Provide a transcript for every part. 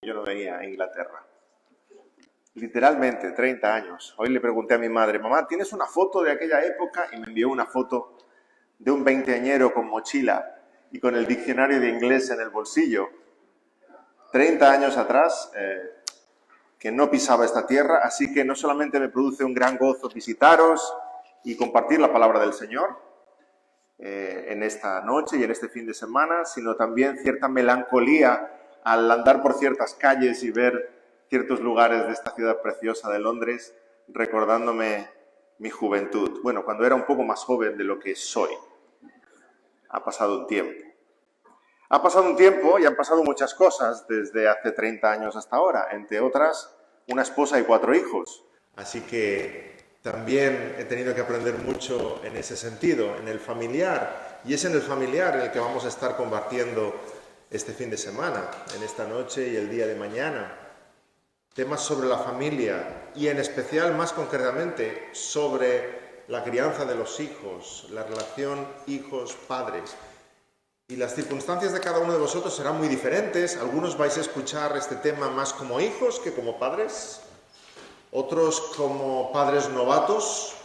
Yo no venía a Inglaterra. Literalmente, 30 años. Hoy le pregunté a mi madre, mamá, ¿tienes una foto de aquella época? Y me envió una foto de un veinteañero con mochila y con el diccionario de inglés en el bolsillo. 30 años atrás, que no pisaba esta tierra, así que no solamente me produce un gran gozo visitaros y compartir la palabra del Señor en esta noche y en este fin de semana, sino también cierta melancolía al andar por ciertas calles y ver ciertos lugares de esta ciudad preciosa de Londres, recordándome mi juventud. Bueno, cuando era un poco más joven de lo que soy. Ha pasado un tiempo. Ha pasado un tiempo y han pasado muchas cosas desde hace 30 años hasta ahora, entre otras, una esposa y 4 hijos. Así que también he tenido que aprender mucho en ese sentido, en el familiar. Y es en el familiar en el que vamos a estar compartiendo este fin de semana, en esta noche y el día de mañana. Temas sobre la familia y en especial, más concretamente, sobre la crianza de los hijos, la relación hijos-padres. Y las circunstancias de cada uno de vosotros serán muy diferentes. Algunos vais a escuchar este tema más como hijos que como padres. Otros como padres novatos.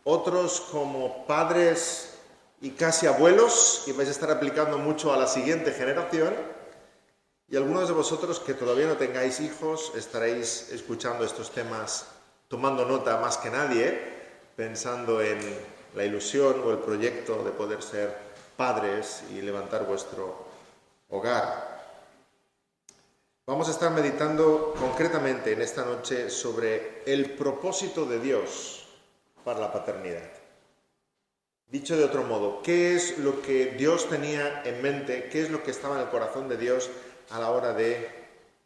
Otros como padres y casi abuelos, y vais a estar aplicando mucho a la siguiente generación. Y algunos de vosotros que todavía no tengáis hijos estaréis escuchando estos temas, tomando nota más que nadie, pensando en la ilusión o el proyecto de poder ser padres y levantar vuestro hogar. Vamos a estar meditando concretamente en esta noche sobre el propósito de Dios para la paternidad. Dicho de otro modo, ¿qué es lo que Dios tenía en mente? ¿Qué es lo que estaba en el corazón de Dios a la hora de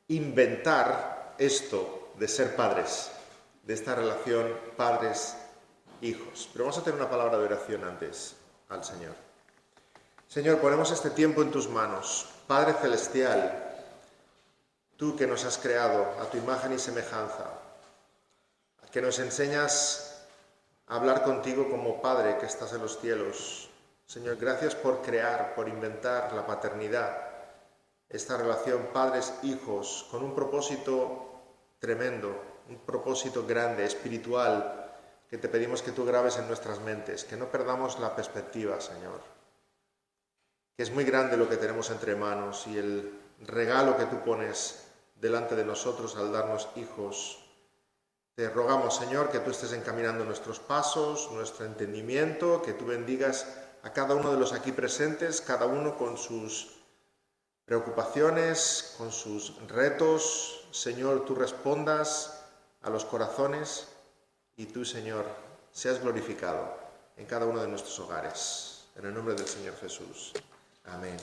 inventar esto de ser padres, de esta relación padres-hijos? Pero vamos a tener una palabra de oración antes al Señor. Señor, ponemos este tiempo en tus manos. Padre Celestial, tú que nos has creado a tu imagen y semejanza, que nos enseñas a hablar contigo como Padre que estás en los cielos. Señor, gracias por crear, por inventar la paternidad, esta relación padres-hijos, con un propósito tremendo, un propósito grande, espiritual, que te pedimos que tú grabes en nuestras mentes, que no perdamos la perspectiva, Señor. Que es muy grande lo que tenemos entre manos y el regalo que tú pones delante de nosotros al darnos hijos. Te rogamos, Señor, que tú estés encaminando nuestros pasos, nuestro entendimiento, que tú bendigas a cada uno de los aquí presentes, cada uno con sus preocupaciones, con sus retos. Señor, tú respondas a los corazones y tú, Señor, seas glorificado en cada uno de nuestros hogares. En el nombre del Señor Jesús. Amén.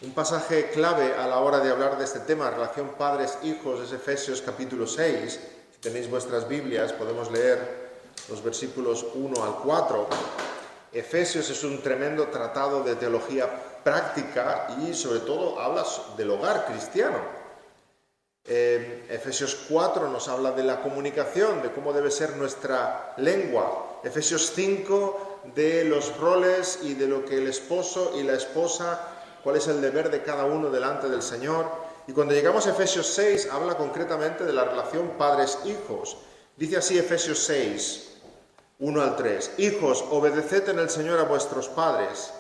Un pasaje clave a la hora de hablar de este tema, relación padres-hijos, es Efesios capítulo 6. Si tenéis vuestras Biblias, podemos leer los versículos 1 al 4. Efesios es un tremendo tratado de teología práctica y sobre todo habla del hogar cristiano. Efesios 4 nos habla de la comunicación, de cómo debe ser nuestra lengua. Efesios 5 de los roles y de lo que el esposo y la esposa, cuál es el deber de cada uno delante del Señor. Y cuando llegamos a Efesios 6, habla concretamente de la relación padres-hijos. Dice así Efesios 6, 1 al 3. Hijos, obedeced en el Señor a vuestros padres,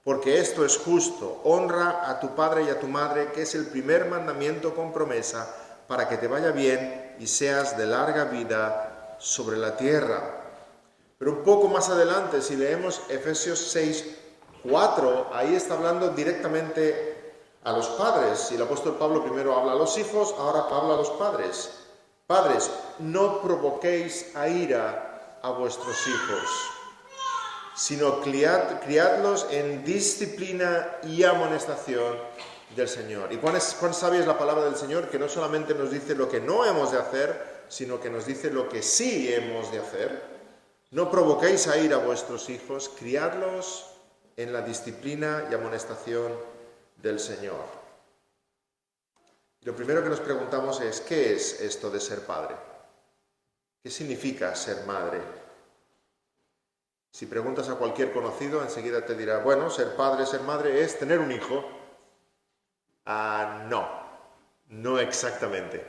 porque esto es justo. Honra a tu padre y a tu madre, que es el primer mandamiento con promesa, para que te vaya bien y seas de larga vida sobre la tierra. Pero un poco más adelante, si leemos Efesios 6, 4, ahí está hablando directamente a los padres. Y el apóstol Pablo primero habla a los hijos, ahora habla a los padres. Padres, no provoquéis a ira a vuestros hijos, sino criadlos en disciplina y amonestación del Señor. Y cuán sabia es la palabra del Señor, que no solamente nos dice lo que no hemos de hacer, sino que nos dice lo que sí hemos de hacer. No provoquéis a ira a vuestros hijos, criadlos en la disciplina y amonestación del Señor. Y lo primero que nos preguntamos es, ¿qué es esto de ser padre? ¿Qué significa ser madre? Si preguntas a cualquier conocido, enseguida te dirá, bueno, ser padre, ser madre es tener un hijo. No exactamente.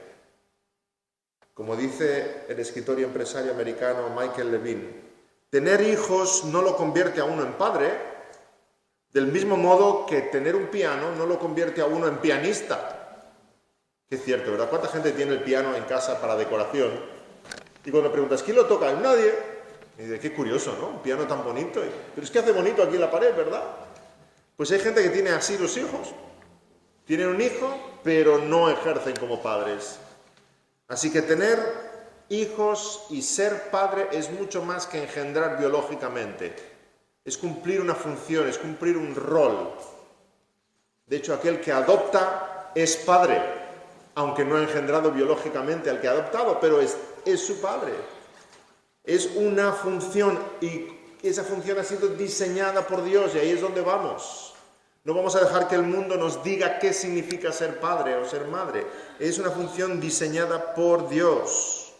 Como dice el escritor y empresario americano Michael Levine, tener hijos no lo convierte a uno en padre, del mismo modo que tener un piano no lo convierte a uno en pianista. Que es cierto, ¿verdad? ¿Cuánta gente tiene el piano en casa para decoración? Y cuando preguntas, ¿quién lo toca? Nadie. Y dice, qué curioso, ¿no? Un piano tan bonito. Pero es que hace bonito aquí en la pared, ¿verdad? Pues hay gente que tiene así los hijos. Tienen un hijo, pero no ejercen como padres. Así que tener hijos y ser padre es mucho más que engendrar biológicamente. Es cumplir una función, es cumplir un rol. De hecho, aquel que adopta es padre, aunque no ha engendrado biológicamente al que ha adoptado, pero es su padre. Es una función y esa función ha sido diseñada por Dios y ahí es donde vamos. No vamos a dejar que el mundo nos diga qué significa ser padre o ser madre. Es una función diseñada por Dios.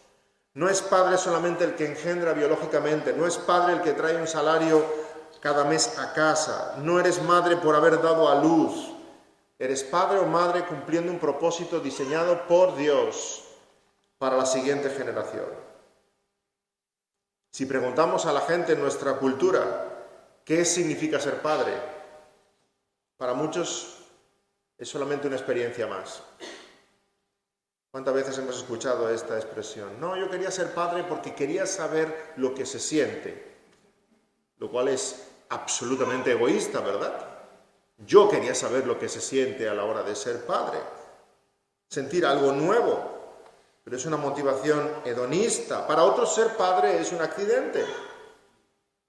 No es padre solamente el que engendra biológicamente, no es padre el que trae un salario cada mes a casa, no eres madre por haber dado a luz. Eres padre o madre cumpliendo un propósito diseñado por Dios para la siguiente generación. Si preguntamos a la gente en nuestra cultura qué significa ser padre, para muchos es solamente una experiencia más. ¿Cuántas veces hemos escuchado esta expresión? No, yo quería ser padre porque quería saber lo que se siente, lo cual es absolutamente egoísta, ¿verdad? Yo quería saber lo que se siente a la hora de ser padre, sentir algo nuevo, pero es una motivación hedonista. Para otros ser padre es un accidente.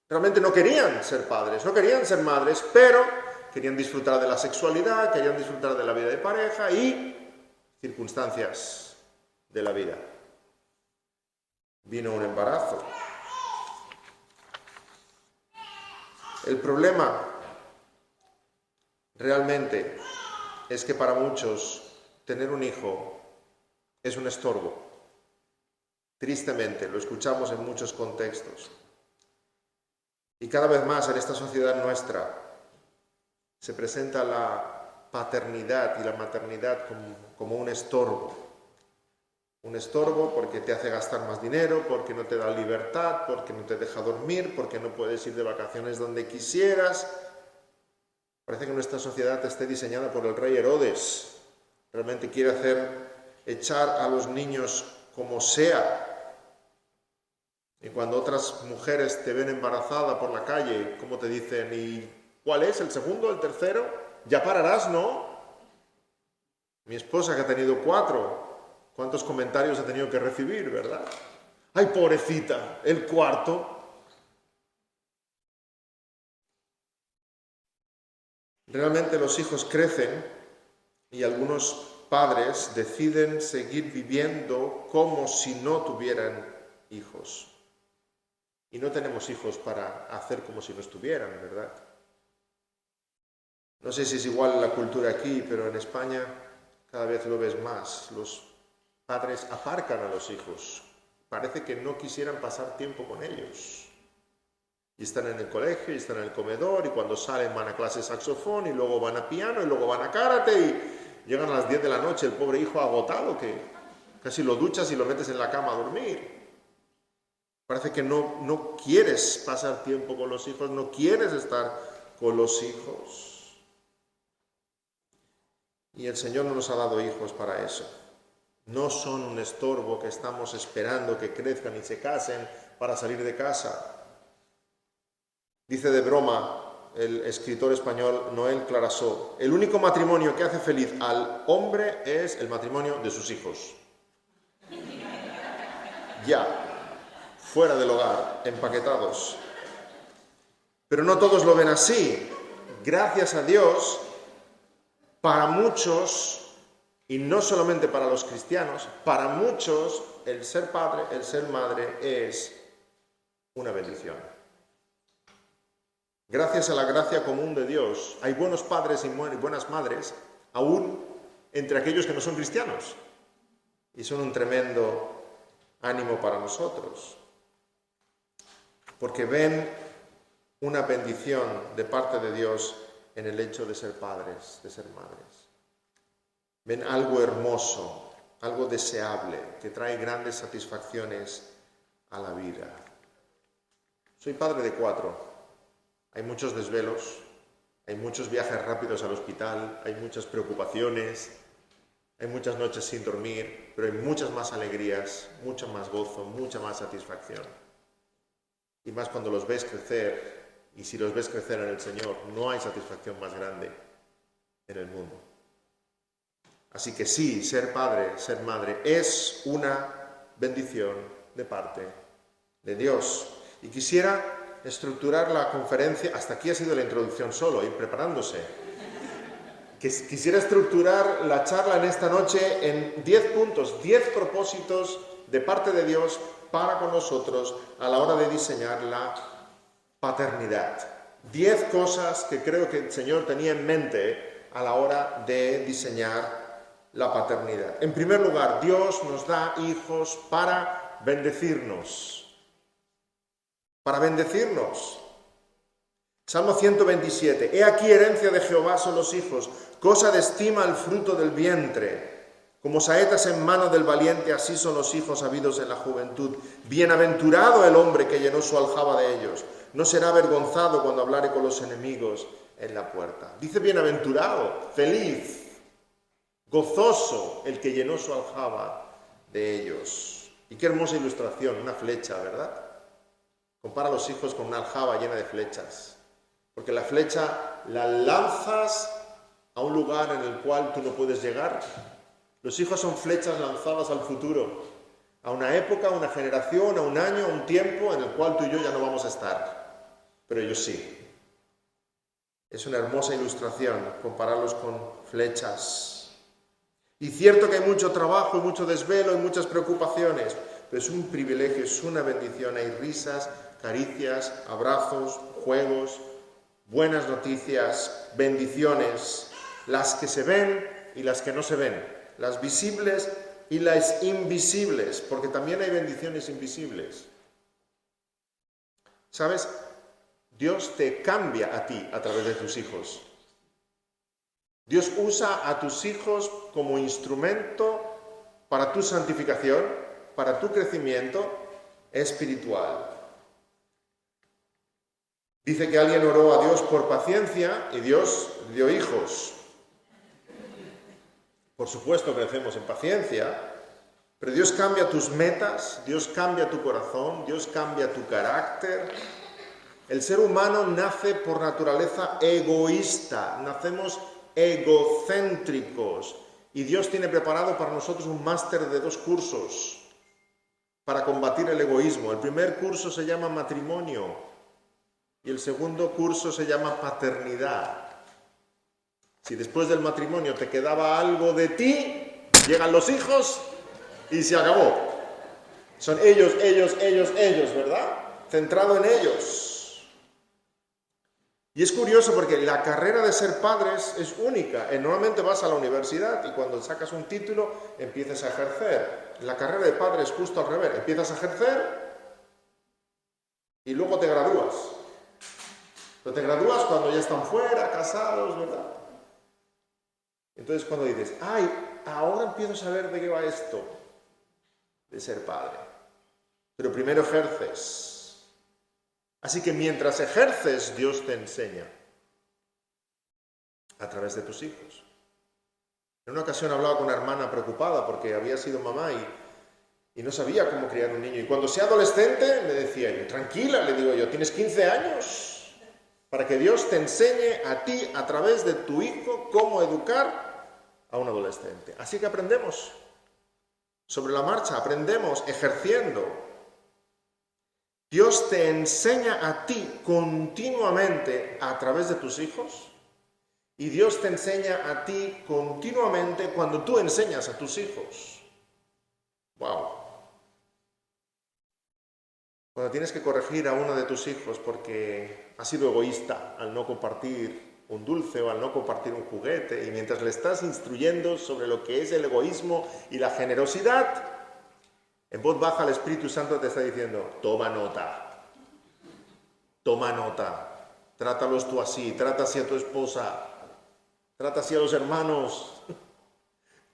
Realmente no querían ser padres, no querían ser madres, pero querían disfrutar de la sexualidad, querían disfrutar de la vida de pareja y circunstancias de la vida. Vino un embarazo. El problema realmente es que para muchos tener un hijo es un estorbo. Tristemente, lo escuchamos en muchos contextos. Y cada vez más en esta sociedad nuestra se presenta la paternidad y la maternidad como un estorbo. Un estorbo porque te hace gastar más dinero, porque no te da libertad, porque no te deja dormir, porque no puedes ir de vacaciones donde quisieras. Parece que nuestra sociedad esté diseñada por el rey Herodes. Realmente quiere echar a los niños como sea. Y cuando otras mujeres te ven embarazada por la calle, ¿cómo te dicen? ¿Y cuál es? ¿El segundo? ¿El tercero? Ya pararás, ¿no? Mi esposa, que ha tenido 4, ¿cuántos comentarios ha tenido que recibir, verdad? ¡Ay, pobrecita! El 4. Realmente los hijos crecen y algunos padres deciden seguir viviendo como si no tuvieran hijos. Y no tenemos hijos para hacer como si no estuvieran, ¿verdad? No sé si es igual la cultura aquí, pero en España cada vez lo ves más. Los padres aparcan a los hijos. Parece que no quisieran pasar tiempo con ellos. Y están en el colegio, y están en el comedor, y cuando salen van a clase de saxofón, y luego van a piano, y luego van a karate, y llegan a las 10 de la noche el pobre hijo agotado, que casi lo duchas y lo metes en la cama a dormir. Parece que no quieres pasar tiempo con los hijos, no quieres estar con los hijos. Y el Señor no nos ha dado hijos para eso. No son un estorbo que estamos esperando que crezcan y se casen para salir de casa. Dice de broma el escritor español Noel Clarasó, el único matrimonio que hace feliz al hombre es el matrimonio de sus hijos. Ya, fuera del hogar, empaquetados. Pero no todos lo ven así. Gracias a Dios, para muchos, y no solamente para los cristianos, para muchos el ser padre, el ser madre es una bendición. Gracias a la gracia común de Dios, hay buenos padres y buenas madres, aún entre aquellos que no son cristianos. Y son un tremendo ánimo para nosotros. Porque ven una bendición de parte de Dios en el hecho de ser padres, de ser madres. ven algo hermoso, algo deseable, que trae grandes satisfacciones a la vida. Soy padre de 4. Hay muchos desvelos, hay muchos viajes rápidos al hospital, hay muchas preocupaciones, hay muchas noches sin dormir, pero hay muchas más alegrías, mucho más gozo, mucha más satisfacción. Y más cuando los ves crecer, y si los ves crecer en el Señor, no hay satisfacción más grande en el mundo. Así que sí, ser padre, ser madre, es una bendición de parte de Dios. Y quisiera estructurar la conferencia, hasta aquí ha sido la introducción solo, ir preparándose. Quisiera estructurar la charla en esta noche en 10 puntos, 10 propósitos de parte de Dios para con nosotros a la hora de diseñar la paternidad. 10 cosas que creo que el Señor tenía en mente a la hora de diseñar la paternidad. En primer lugar, Dios nos da hijos para bendecirnos. Para bendecirnos. Salmo 127. He aquí herencia de Jehová son los hijos, cosa de estima el fruto del vientre. Como saetas en mano del valiente, así son los hijos habidos en la juventud. Bienaventurado el hombre que llenó su aljaba de ellos. No será avergonzado cuando hablare con los enemigos en la puerta. Dice bienaventurado, feliz, gozoso el que llenó su aljaba de ellos. Y qué hermosa ilustración, una flecha, ¿verdad? Compara a los hijos con una aljaba llena de flechas. Porque la flecha la lanzas a un lugar en el cual tú no puedes llegar. Los hijos son flechas lanzadas al futuro, a una época, a una generación, a un año, a un tiempo en el cual tú y yo ya no vamos a estar. Pero ellos sí. Es una hermosa ilustración compararlos con flechas. Y cierto que hay mucho trabajo, y mucho desvelo, y muchas preocupaciones, pero es un privilegio, es una bendición. Hay risas, caricias, abrazos, juegos, buenas noticias, bendiciones, las que se ven y las que no se ven, las visibles y las invisibles, porque también hay bendiciones invisibles. ¿Sabes? Dios te cambia a ti a través de tus hijos. Dios usa a tus hijos como instrumento para tu santificación, para tu crecimiento espiritual. Dice que alguien oró a Dios por paciencia y Dios dio hijos. Por supuesto crecemos en paciencia, pero Dios cambia tus metas, Dios cambia tu corazón, Dios cambia tu carácter. El ser humano nace por naturaleza egoísta, nacemos egocéntricos y Dios tiene preparado para nosotros un máster de 2 cursos para combatir el egoísmo. El primer curso se llama matrimonio y el segundo curso se llama paternidad. Si después del matrimonio te quedaba algo de ti, llegan los hijos y se acabó. Son ellos, ¿verdad? Centrado en ellos. Y es curioso porque la carrera de ser padres es única. Normalmente vas a la universidad y cuando sacas un título empiezas a ejercer. La carrera de padre es justo al revés. Empiezas a ejercer y luego te gradúas. Pero te gradúas cuando ya están fuera, casados, ¿verdad? Entonces cuando dices, ay, ahora empiezo a saber de qué va esto de ser padre. Pero primero ejerces. Así que mientras ejerces, Dios te enseña a través de tus hijos. En una ocasión hablaba con una hermana preocupada porque había sido mamá y no sabía cómo criar un niño. Y cuando sea adolescente, me decía yo, tranquila, le digo yo, tienes 15 años para que Dios te enseñe a ti, a través de tu hijo, cómo educar a un adolescente. Así que aprendemos. Sobre la marcha, aprendemos ejerciendo. Dios te enseña a ti continuamente a través de tus hijos y Dios te enseña a ti continuamente cuando tú enseñas a tus hijos. ¡Wow! Cuando tienes que corregir a uno de tus hijos porque ha sido egoísta al no compartir un dulce o al no compartir un juguete y mientras le estás instruyendo sobre lo que es el egoísmo y la generosidad, en voz baja el Espíritu Santo te está diciendo, toma nota, trátalos tú así, trata así a tu esposa, trata así a los hermanos,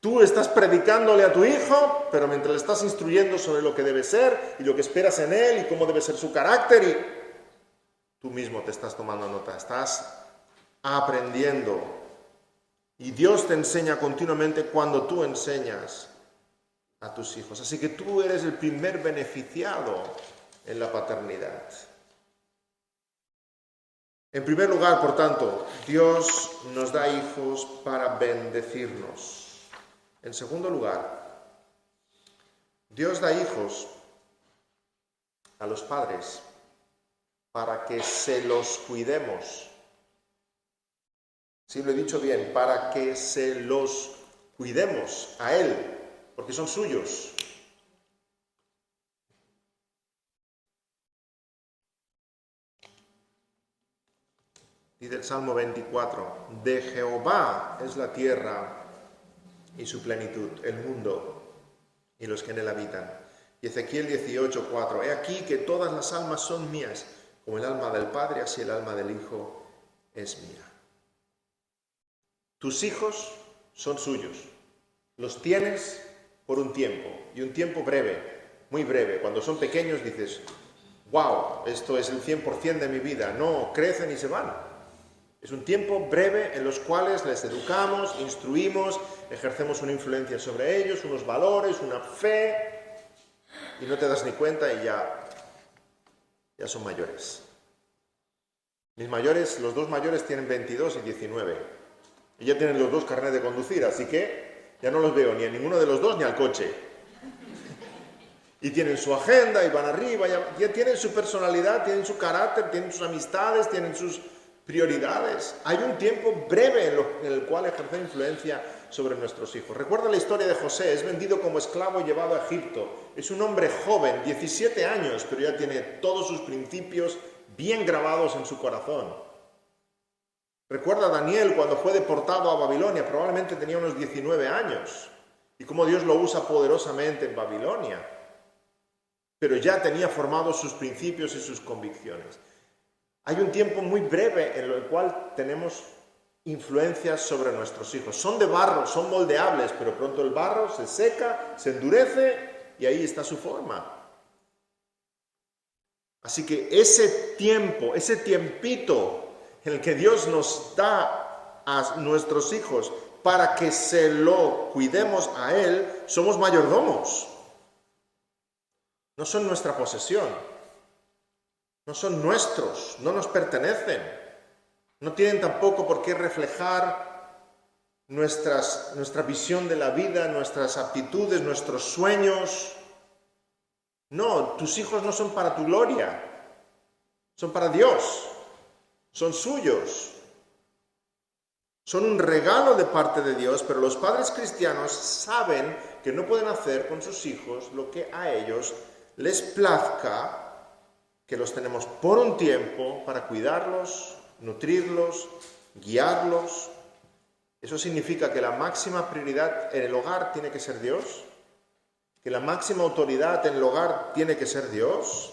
Tú estás predicándole a tu hijo, pero mientras le estás instruyendo sobre lo que debe ser y lo que esperas en él y cómo debe ser su carácter, y tú mismo te estás tomando nota, estás aprendiendo. Y Dios te enseña continuamente cuando tú enseñas a tus hijos. Así que tú eres el primer beneficiado en la paternidad. En primer lugar, por tanto, Dios nos da hijos para bendecirnos. En segundo lugar, Dios da hijos a los padres para que se los cuidemos. Sí, lo he dicho bien, para que se los cuidemos a Él, porque son suyos. Dice el Salmo 24, de Jehová es la tierra y su plenitud, el mundo y los que en él habitan. Y Ezequiel 18:4, he aquí que todas las almas son mías, como el alma del Padre, así el alma del Hijo es mía. Tus hijos son suyos, los tienes por un tiempo, y un tiempo breve, muy breve. Cuando son pequeños dices, wow, esto es el 100% de mi vida. No, crecen y se van. Es un tiempo breve en los cuales les educamos, instruimos, ejercemos una influencia sobre ellos, unos valores, una fe, y no te das ni cuenta y ya son mayores. Mis mayores, los dos mayores tienen 22 y 19. Y ya tienen los dos carnet de conducir, así que ya no los veo ni a ninguno de los dos ni al coche. Y tienen su agenda y van arriba, ya tienen su personalidad, tienen su carácter, tienen sus amistades, tienen sus prioridades. Hay un tiempo breve en el cual ejercer influencia sobre nuestros hijos. Recuerda la historia de José, es vendido como esclavo y llevado a Egipto. Es un hombre joven, 17 años, pero ya tiene todos sus principios bien grabados en su corazón. Recuerda a Daniel cuando fue deportado a Babilonia, probablemente tenía unos 19 años, y cómo Dios lo usa poderosamente en Babilonia. Pero ya tenía formados sus principios y sus convicciones. Hay un tiempo muy breve en el cual tenemos influencias sobre nuestros hijos. Son de barro, son moldeables, pero pronto el barro se seca, se endurece y ahí está su forma. Así que ese tiempo, ese tiempito en el que Dios nos da a nuestros hijos para que se lo cuidemos a Él, somos mayordomos. No son nuestra posesión. No son nuestros, no nos pertenecen. No tienen tampoco por qué reflejar nuestra visión de la vida, nuestras aptitudes, nuestros sueños. No, tus hijos no son para tu gloria, son para Dios, son suyos. Son un regalo de parte de Dios, pero los padres cristianos saben que no pueden hacer con sus hijos lo que a ellos les plazca, que los tenemos por un tiempo para cuidarlos, nutrirlos, guiarlos. Eso significa que la máxima prioridad en el hogar tiene que ser Dios, que la máxima autoridad en el hogar tiene que ser Dios,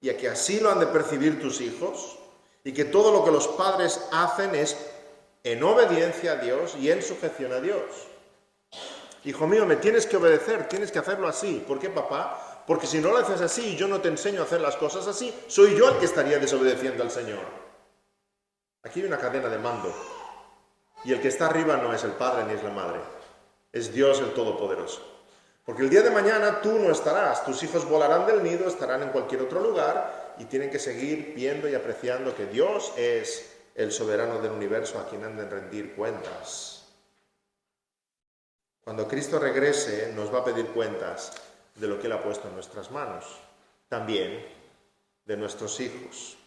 y que así lo han de percibir tus hijos, y que todo lo que los padres hacen es en obediencia a Dios y en sujeción a Dios. Hijo mío, me tienes que obedecer, tienes que hacerlo así. ¿Por qué, papá? Porque si no lo haces así y yo no te enseño a hacer las cosas así, soy yo el que estaría desobedeciendo al Señor. Aquí hay una cadena de mando. Y el que está arriba no es el padre ni es la madre. Es Dios el Todopoderoso. Porque el día de mañana tú no estarás. Tus hijos volarán del nido, estarán en cualquier otro lugar y tienen que seguir viendo y apreciando que Dios es el soberano del universo a quien han de rendir cuentas. Cuando Cristo regrese, nos va a pedir cuentas de lo que Él ha puesto en nuestras manos, también de nuestros hijos,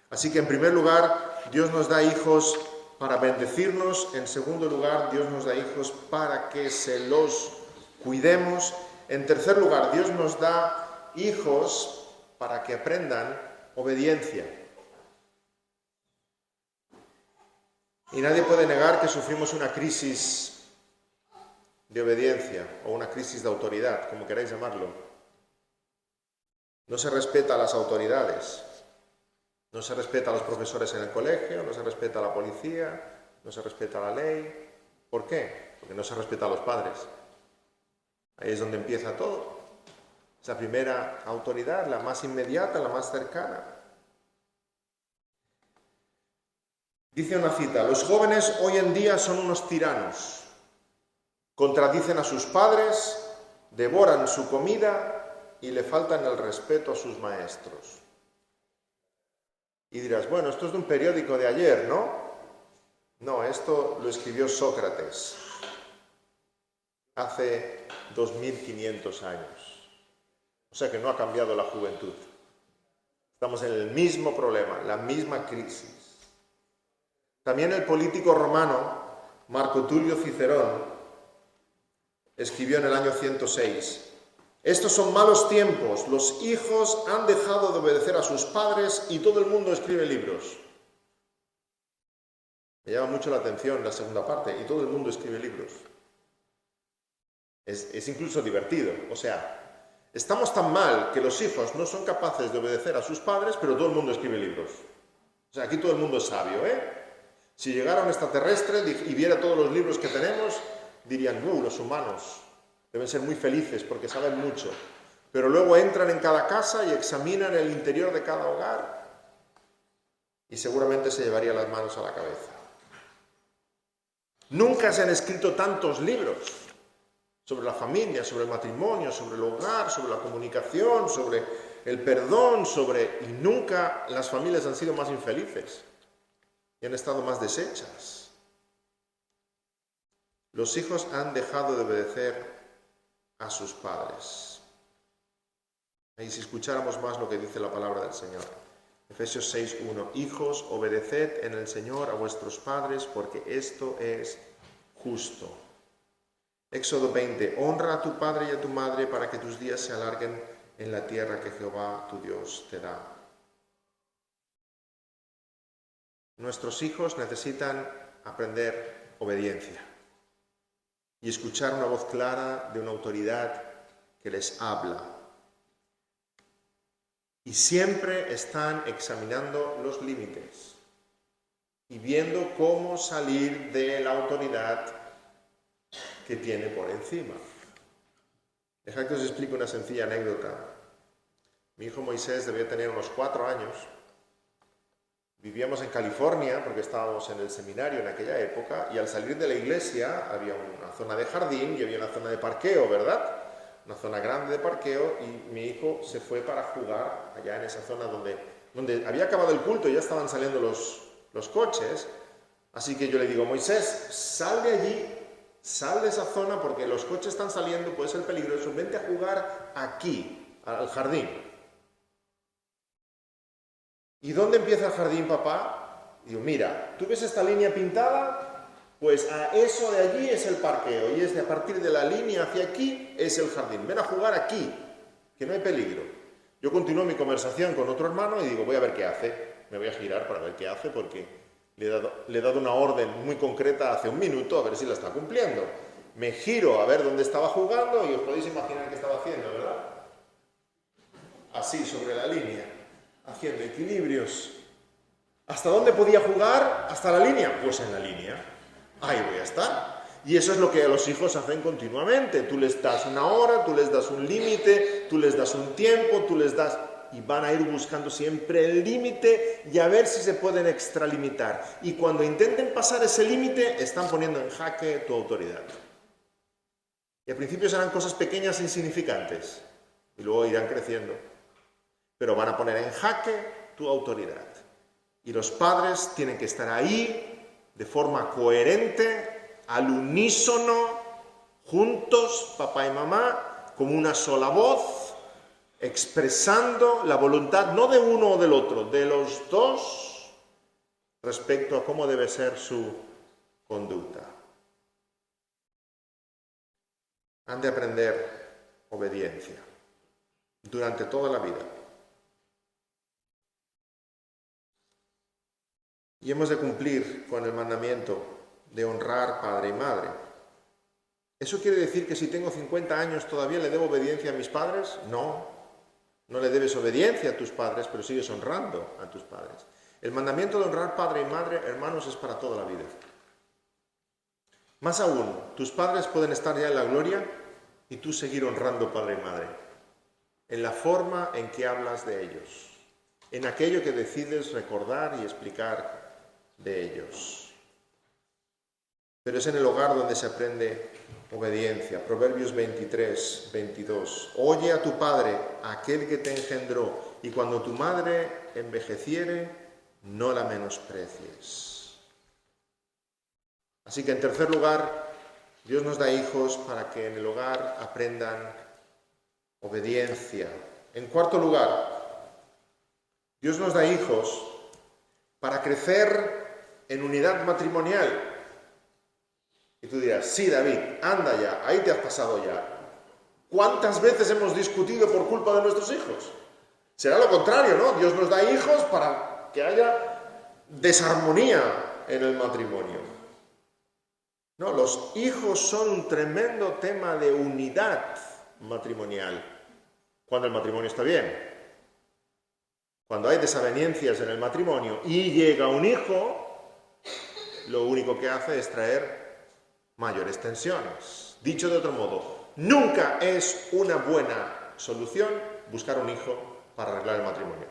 Así que en primer lugar, Dios nos da hijos para bendecirnos. En segundo lugar, Dios nos da hijos para que se los cuidemos. En tercer lugar, Dios nos da hijos para que aprendan obediencia. Y nadie puede negar que sufrimos una crisis de obediencia o una crisis de autoridad, como queráis llamarlo. No se respeta a las autoridades, no se respeta a los profesores en el colegio, no se respeta a la policía, no se respeta la ley. ¿Por qué? Porque no se respeta a los padres. Ahí es donde empieza todo. Esa primera autoridad, la más inmediata, la más cercana. Dice una cita: los jóvenes hoy en día son unos tiranos. Contradicen a sus padres, devoran su comida y le faltan el respeto a sus maestros. Y dirás, bueno, esto es de un periódico de ayer, ¿no? No, esto lo escribió Sócrates hace 2500 años. O sea que no ha cambiado la juventud. Estamos en el mismo problema, la misma crisis. También el político romano Marco Tulio Cicerón escribió en el año 106: estos son malos tiempos, los hijos han dejado de obedecer a sus padres y todo el mundo escribe libros. Me llama mucho la atención la segunda parte, y todo el mundo escribe libros. Es incluso divertido, o sea, estamos tan mal que los hijos no son capaces de obedecer a sus padres, pero todo el mundo escribe libros. O sea, aquí todo el mundo es sabio, ¿eh? Si llegara un extraterrestre y viera todos los libros que tenemos, dirían, los humanos deben ser muy felices porque saben mucho. Pero luego entran en cada casa y examinan el interior de cada hogar y seguramente se llevaría las manos a la cabeza. Nunca se han escrito tantos libros sobre la familia, sobre el matrimonio, sobre el hogar, sobre la comunicación, sobre el perdón, y nunca las familias han sido más infelices y han estado más deshechas. Los hijos han dejado de obedecer a sus padres. Y si escucháramos más lo que dice la palabra del Señor. Efesios 6:1. Hijos, obedeced en el Señor a vuestros padres, porque esto es justo. Éxodo 20. Honra a tu padre y a tu madre para que tus días se alarguen en la tierra que Jehová tu Dios te da. Nuestros hijos necesitan aprender obediencia y escuchar una voz clara de una autoridad que les habla. Y siempre están examinando los límites y viendo cómo salir de la autoridad que tiene por encima. Dejad que os explique una sencilla anécdota. Mi hijo Moisés debía tener unos 4 años. Vivíamos en California porque estábamos en el seminario en aquella época, y al salir de la iglesia había una zona de jardín y había una zona de parqueo, ¿verdad? Una zona grande de parqueo, y mi hijo se fue para jugar allá en esa zona donde había acabado el culto y ya estaban saliendo los coches. Así que yo le digo, Moisés, sal de allí, sal de esa zona porque los coches están saliendo, puede ser peligroso, vente a jugar aquí, al jardín. ¿Y dónde empieza el jardín, papá? Digo, mira, ¿tú ves esta línea pintada? Pues a eso de allí es el parqueo, y es de a partir de la línea hacia aquí es el jardín. Ven a jugar aquí, que no hay peligro. Yo continúo mi conversación con otro hermano y digo, voy a ver qué hace. Me voy a girar para ver qué hace porque le he dado una orden muy concreta hace un minuto, a ver si la está cumpliendo. Me giro a ver dónde estaba jugando y os podéis imaginar qué estaba haciendo, ¿verdad? Así, sobre la línea, haciendo equilibrios. ¿Hasta dónde podía jugar? ¿Hasta la línea? Pues en la línea. Ahí voy a estar. Y eso es lo que los hijos hacen continuamente. Tú les das una hora, tú les das un límite, tú les das un tiempo, tú les das... Y van a ir buscando siempre el límite y a ver si se pueden extralimitar. Y cuando intenten pasar ese límite, están poniendo en jaque tu autoridad. Y al principio serán cosas pequeñas e insignificantes. Y luego irán creciendo. Pero van a poner en jaque tu autoridad. Y los padres tienen que estar ahí de forma coherente, al unísono, juntos, papá y mamá, como una sola voz, expresando la voluntad no de uno o del otro, de los dos, respecto a cómo debe ser su conducta. Han de aprender obediencia durante toda la vida. Y hemos de cumplir con el mandamiento de honrar padre y madre. ¿Eso quiere decir que si tengo 50 años todavía le debo obediencia a mis padres? No, no le debes obediencia a tus padres, pero sigues honrando a tus padres. El mandamiento de honrar padre y madre, hermanos, es para toda la vida. Más aún, tus padres pueden estar ya en la gloria y tú seguir honrando padre y madre, en la forma en que hablas de ellos, en aquello que decides recordar y explicar de ellos. Pero es en el hogar donde se aprende obediencia. Proverbios 23, 22. Oye a tu padre, aquel que te engendró, y cuando tu madre envejeciere, no la menosprecies. Así que en tercer lugar, Dios nos da hijos para que en el hogar aprendan obediencia. En cuarto lugar, Dios nos da hijos para crecer en unidad matrimonial. Y tú dirás, sí, David, anda ya, ahí te has pasado ya. ¿Cuántas veces hemos discutido por culpa de nuestros hijos? Será lo contrario, ¿no? Dios nos da hijos para que haya desarmonía en el matrimonio. No, los hijos son un tremendo tema de unidad matrimonial. Cuando el matrimonio está bien. Cuando hay desavenencias en el matrimonio y llega un hijo, lo único que hace es traer mayores tensiones. Dicho de otro modo, nunca es una buena solución buscar un hijo para arreglar el matrimonio.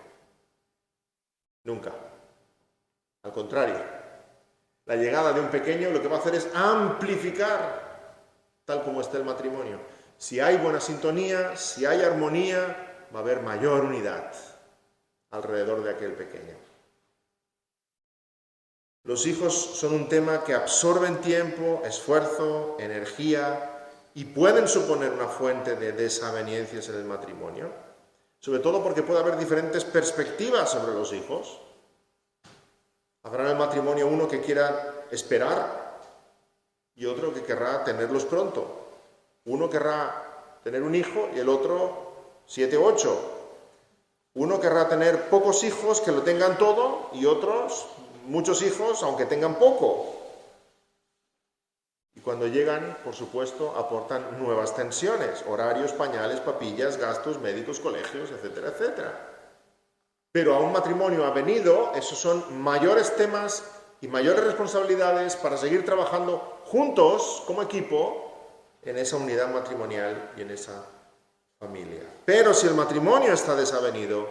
Nunca. Al contrario, la llegada de un pequeño lo que va a hacer es amplificar tal como está el matrimonio. Si hay buena sintonía, si hay armonía, va a haber mayor unidad alrededor de aquel pequeño. Los hijos son un tema que absorben tiempo, esfuerzo, energía y pueden suponer una fuente de desavenencias en el matrimonio, sobre todo porque puede haber diferentes perspectivas sobre los hijos. Habrá en el matrimonio uno que quiera esperar y otro que querrá tenerlos pronto. Uno querrá tener un hijo y el otro 7 o 8. Uno querrá tener pocos hijos que lo tengan todo y otros muchos hijos aunque tengan poco. Y cuando llegan, por supuesto, aportan nuevas tensiones, horarios, pañales, papillas, gastos, médicos, colegios, etcétera, etcétera. Pero a un matrimonio avenido, esos son mayores temas y mayores responsabilidades para seguir trabajando juntos, como equipo, en esa unidad matrimonial y en esa familia. Pero si el matrimonio está desavenido,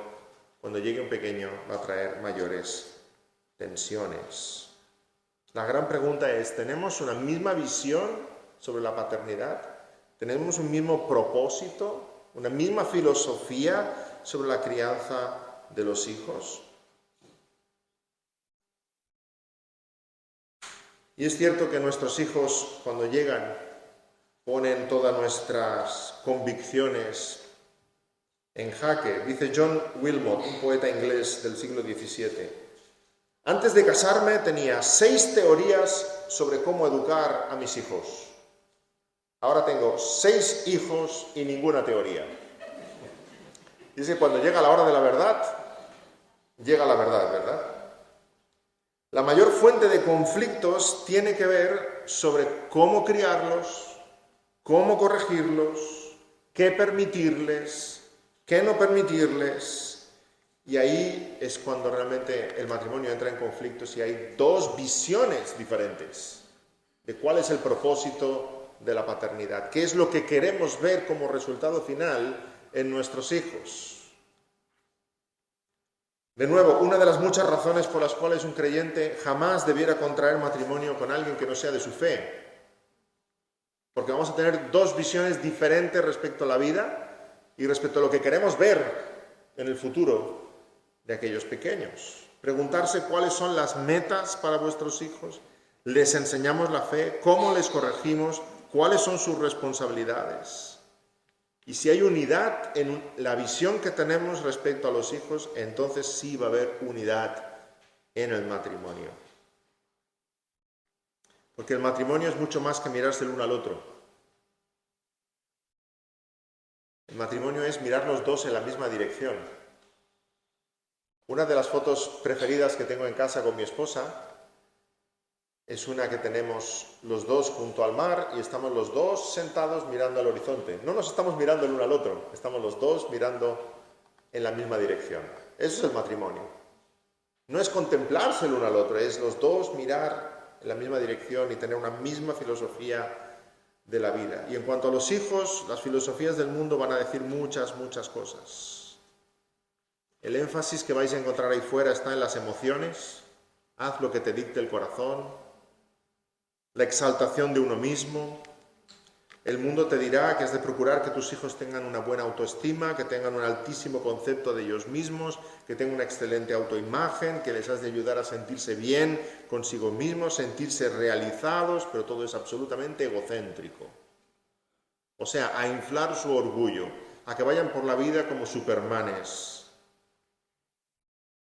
cuando llegue un pequeño va a traer mayores tensiones. La gran pregunta es, ¿tenemos una misma visión sobre la paternidad? ¿Tenemos un mismo propósito? ¿Una misma filosofía sobre la crianza de los hijos? Y es cierto que nuestros hijos, cuando llegan, ponen todas nuestras convicciones en jaque. Dice John Wilmot, un poeta inglés del siglo XVII. Antes de casarme tenía 6 teorías sobre cómo educar a mis hijos. Ahora tengo 6 hijos y ninguna teoría. Dice, cuando llega la hora de la verdad, llega la verdad, ¿verdad? La mayor fuente de conflictos tiene que ver sobre cómo criarlos, cómo corregirlos, qué permitirles, qué no permitirles. Y ahí es cuando realmente el matrimonio entra en conflicto, si hay 2 visiones diferentes de cuál es el propósito de la paternidad, qué es lo que queremos ver como resultado final en nuestros hijos. De nuevo, una de las muchas razones por las cuales un creyente jamás debiera contraer matrimonio con alguien que no sea de su fe, porque vamos a tener 2 visiones diferentes respecto a la vida y respecto a lo que queremos ver en el futuro de aquellos pequeños. Preguntarse cuáles son las metas para vuestros hijos, les enseñamos la fe, cómo les corregimos, cuáles son sus responsabilidades. Y si hay unidad en la visión que tenemos respecto a los hijos, entonces sí va a haber unidad en el matrimonio. Porque el matrimonio es mucho más que mirarse el uno al otro. El matrimonio es mirar los dos en la misma dirección. Una de las fotos preferidas que tengo en casa con mi esposa es una que tenemos los dos junto al mar y estamos los dos sentados mirando al horizonte. No nos estamos mirando el uno al otro, estamos los dos mirando en la misma dirección. Eso es el matrimonio. No es contemplarse el uno al otro, es los dos mirar en la misma dirección y tener una misma filosofía de la vida. Y en cuanto a los hijos, las filosofías del mundo van a decir muchas cosas. El énfasis que vais a encontrar ahí fuera está en las emociones, haz lo que te dicte el corazón, la exaltación de uno mismo. El mundo te dirá que has de procurar que tus hijos tengan una buena autoestima, que tengan un altísimo concepto de ellos mismos, que tengan una excelente autoimagen, que les has de ayudar a sentirse bien consigo mismos, sentirse realizados, pero todo es absolutamente egocéntrico. O sea, a inflar su orgullo, a que vayan por la vida como supermanes.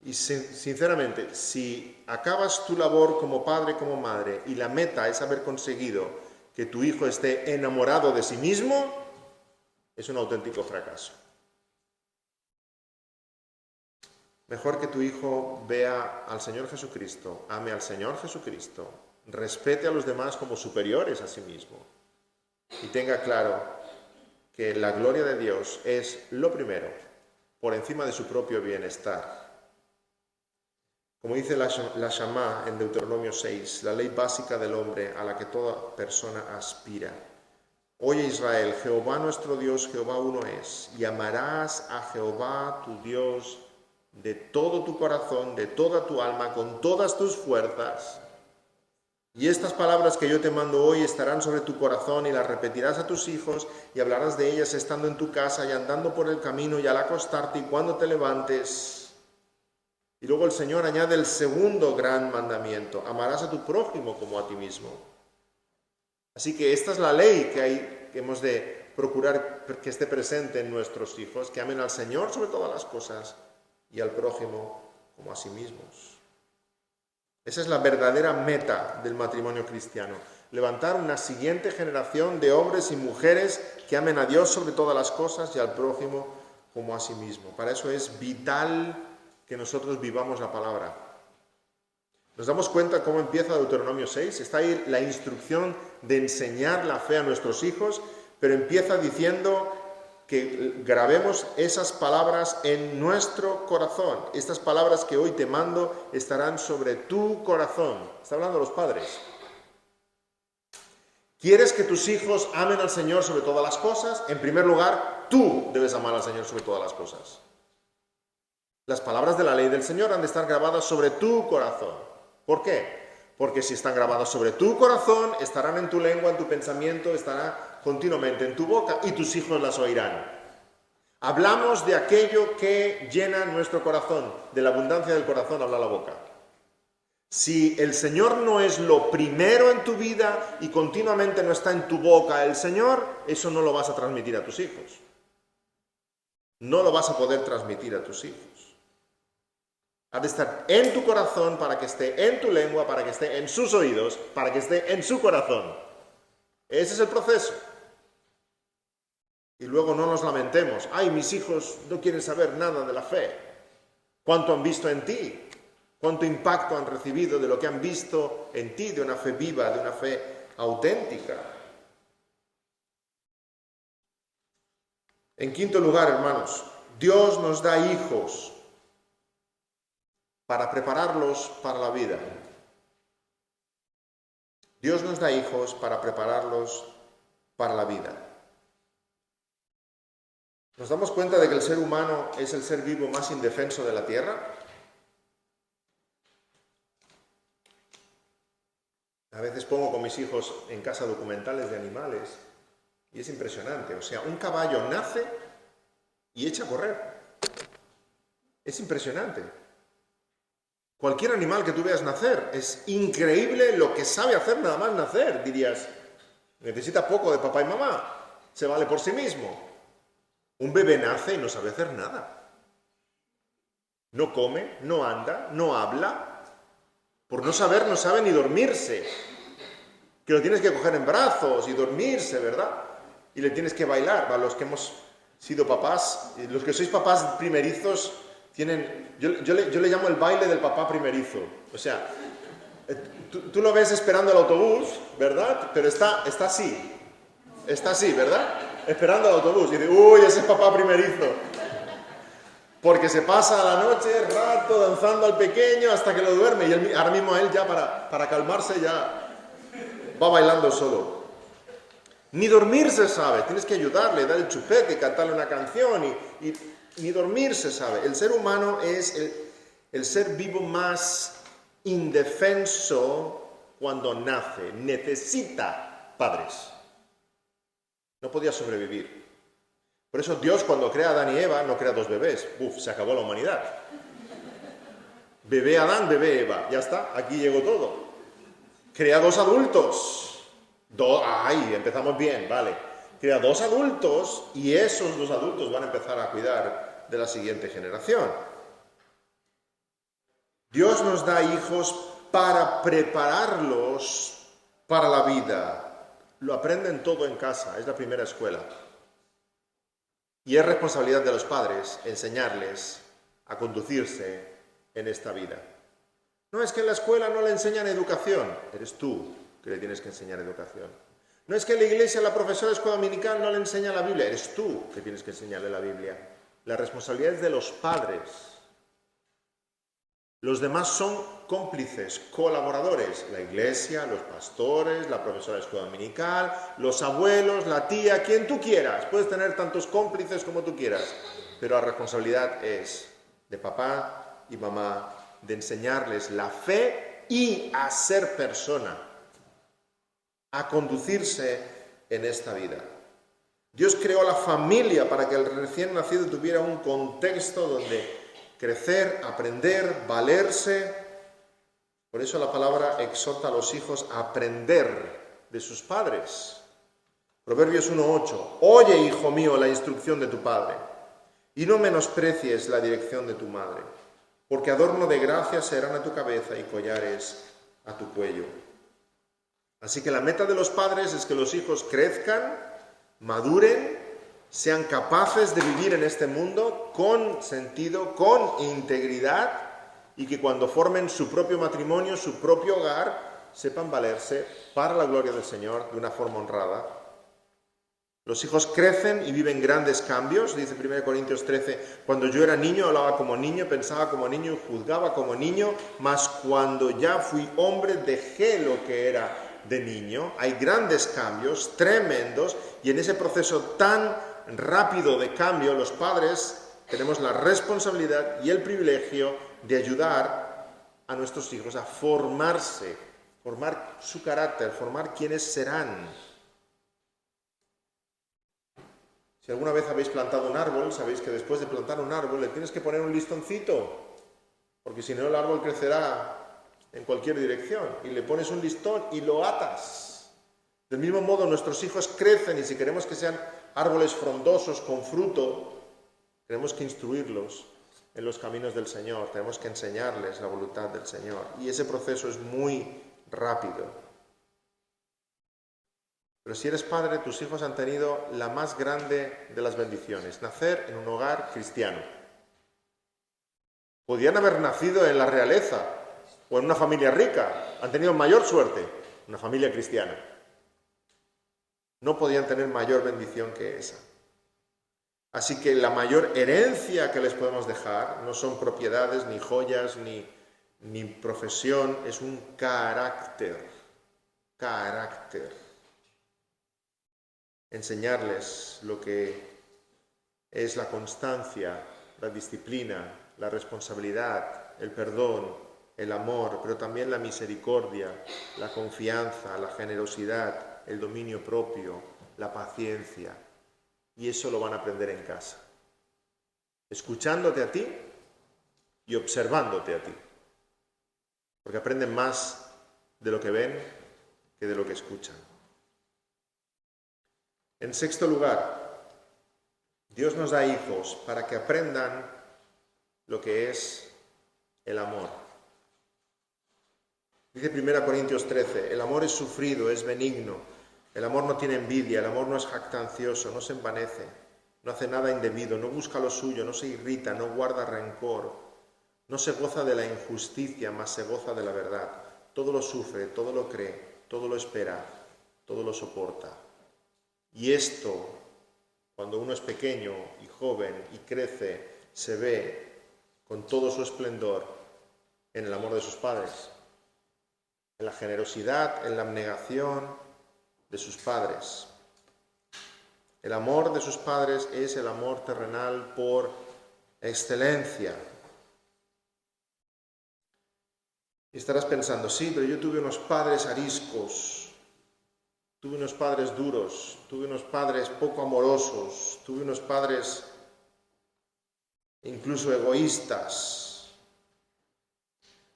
Y sinceramente, si acabas tu labor como padre, como madre, y la meta es haber conseguido que tu hijo esté enamorado de sí mismo, es un auténtico fracaso. Mejor que tu hijo vea al Señor Jesucristo, ame al Señor Jesucristo, respete a los demás como superiores a sí mismo y tenga claro que la gloria de Dios es lo primero, por encima de su propio bienestar. Como dice la Shama en Deuteronomio 6, la ley básica del hombre a la que toda persona aspira. Oye Israel, Jehová nuestro Dios, Jehová uno es, y amarás a Jehová tu Dios de todo tu corazón, de toda tu alma, con todas tus fuerzas. Y estas palabras que yo te mando hoy estarán sobre tu corazón y las repetirás a tus hijos y hablarás de ellas estando en tu casa y andando por el camino y al acostarte y cuando te levantes. Y luego el Señor añade el segundo gran mandamiento, amarás a tu prójimo como a ti mismo. Así que esta es la ley que hemos de procurar que esté presente en nuestros hijos, que amen al Señor sobre todas las cosas y al prójimo como a sí mismos. Esa es la verdadera meta del matrimonio cristiano, levantar una siguiente generación de hombres y mujeres que amen a Dios sobre todas las cosas y al prójimo como a sí mismo. Para eso es vital que nosotros vivamos la palabra. Nos damos cuenta cómo empieza Deuteronomio 6. Está ahí la instrucción de enseñar la fe a nuestros hijos, pero empieza diciendo que grabemos esas palabras en nuestro corazón. Estas palabras que hoy te mando estarán sobre tu corazón. Está hablando los padres. ¿Quieres que tus hijos amen al Señor sobre todas las cosas? En primer lugar, tú debes amar al Señor sobre todas las cosas. Las palabras de la ley del Señor han de estar grabadas sobre tu corazón. ¿Por qué? Porque si están grabadas sobre tu corazón, estarán en tu lengua, en tu pensamiento, estará continuamente en tu boca y tus hijos las oirán. Hablamos de aquello que llena nuestro corazón. De la abundancia del corazón habla la boca. Si el Señor no es lo primero en tu vida y continuamente no está en tu boca el Señor, eso no lo vas a transmitir a tus hijos. No lo vas a poder transmitir a tus hijos. Ha de estar en tu corazón para que esté en tu lengua, para que esté en sus oídos, para que esté en su corazón. Ese es el proceso. Y luego no nos lamentemos. Ay, mis hijos no quieren saber nada de la fe. ¿Cuánto han visto en ti? ¿Cuánto impacto han recibido de lo que han visto en ti, de una fe viva, de una fe auténtica? En quinto lugar, hermanos, Dios nos da hijos para prepararlos para la vida. Dios nos da hijos para prepararlos para la vida. ¿Nos damos cuenta de que el ser humano es el ser vivo más indefenso de la tierra? A veces pongo con mis hijos en casa documentales de animales y es impresionante. O sea, un caballo nace y echa a correr. Es impresionante. Cualquier animal que tú veas nacer, es increíble lo que sabe hacer nada más nacer. Dirías, necesita poco de papá y mamá, se vale por sí mismo. Un bebé nace y no sabe hacer nada. No come, no anda, no habla. Por no saber, no sabe ni dormirse. Que lo tienes que coger en brazos y dormirse, ¿verdad? Y le tienes que bailar. Para los que hemos sido papás, los que sois papás primerizos, tienen, yo le llamo el baile del papá primerizo. O sea, tú lo ves esperando el autobús, ¿verdad? Pero está así, ¿verdad? Esperando el autobús. Y dice, uy, ese es papá primerizo. Porque se pasa la noche rato danzando al pequeño hasta que lo duerme, y ahora mismo él ya para calmarse ya va bailando solo. Ni dormir se sabe, tienes que ayudarle, dar el chupete, cantarle una canción, y ni dormir se sabe. El ser humano es el ser vivo más indefenso cuando nace, necesita padres. No podía sobrevivir. Por eso Dios, cuando crea a Adán y Eva, no crea dos bebés. Se acabó la humanidad. Bebé Adán, bebé Eva. Ya está, aquí llegó todo. Crea dos adultos. Empezamos bien, vale. Crea dos adultos y esos dos adultos van a empezar a cuidar de la siguiente generación. Dios nos da hijos para prepararlos para la vida. Lo aprenden todo en casa, es la primera escuela. Y es responsabilidad de los padres enseñarles a conducirse en esta vida. No es que en la escuela no le enseñan educación, eres tú que le tienes que enseñar educación. No es que en la iglesia la profesora de escuela dominical no le enseña la Biblia, eres tú que tienes que enseñarle la Biblia. La responsabilidad es de los padres. Los demás son cómplices, colaboradores. La iglesia, los pastores, la profesora de escuela dominical, los abuelos, la tía, quien tú quieras. Puedes tener tantos cómplices como tú quieras, pero la responsabilidad es de papá y mamá de enseñarles la fe y a ser persona, a conducirse en esta vida. Dios creó la familia para que el recién nacido tuviera un contexto donde crecer, aprender, valerse. Por eso la palabra exhorta a los hijos a aprender de sus padres. Proverbios 1:8. Oye, hijo mío, la instrucción de tu padre, y no menosprecies la dirección de tu madre, porque adorno de gracia serán a tu cabeza y collares a tu cuello. Así que la meta de los padres es que los hijos crezcan, maduren, sean capaces de vivir en este mundo con sentido, con integridad, y que cuando formen su propio matrimonio, su propio hogar, sepan valerse para la gloria del Señor de una forma honrada. Los hijos crecen y viven grandes cambios, dice 1 Corintios 13, cuando yo era niño hablaba como niño, pensaba como niño y juzgaba como niño, mas cuando ya fui hombre dejé lo que era de niño. Hay grandes cambios, tremendos, y en ese proceso tan rápido de cambio, los padres tenemos la responsabilidad y el privilegio de ayudar a nuestros hijos a formarse, formar su carácter, formar quiénes serán. Si alguna vez habéis plantado un árbol, sabéis que después de plantar un árbol le tienes que poner un listoncito, porque si no el árbol crecerá en cualquier dirección, y le pones un listón y lo atas. Del mismo modo, nuestros hijos crecen, y si queremos que sean árboles frondosos con fruto, tenemos que instruirlos en los caminos del Señor, tenemos que enseñarles la voluntad del Señor, y ese proceso es muy rápido. Pero si eres padre, tus hijos han tenido la más grande de las bendiciones, nacer en un hogar cristiano. Podían haber nacido en la realeza o en una familia rica, han tenido mayor suerte, una familia cristiana. No podían tener mayor bendición que esa. Así que la mayor herencia que les podemos dejar no son propiedades, ni joyas, ni profesión, es un carácter. Carácter. Enseñarles lo que es la constancia, la disciplina, la responsabilidad, el perdón, el amor, pero también la misericordia, la confianza, la generosidad, el dominio propio, la paciencia. Y eso lo van a aprender en casa, escuchándote a ti y observándote a ti, porque aprenden más de lo que ven que de lo que escuchan. En sexto lugar, Dios nos da hijos para que aprendan lo que es el amor. Dice 1 Corintios 13, el amor es sufrido, es benigno, el amor no tiene envidia, el amor no es jactancioso, no se envanece, no hace nada indebido, no busca lo suyo, no se irrita, no guarda rencor, no se goza de la injusticia, mas se goza de la verdad. Todo lo sufre, todo lo cree, todo lo espera, todo lo soporta. Y esto, cuando uno es pequeño y joven y crece, se ve con todo su esplendor en el amor de sus padres, en la generosidad, en la abnegación de sus padres. El amor de sus padres es el amor terrenal por excelencia. Y estarás pensando, sí, pero yo tuve unos padres ariscos, tuve unos padres duros, tuve unos padres poco amorosos, tuve unos padres incluso egoístas.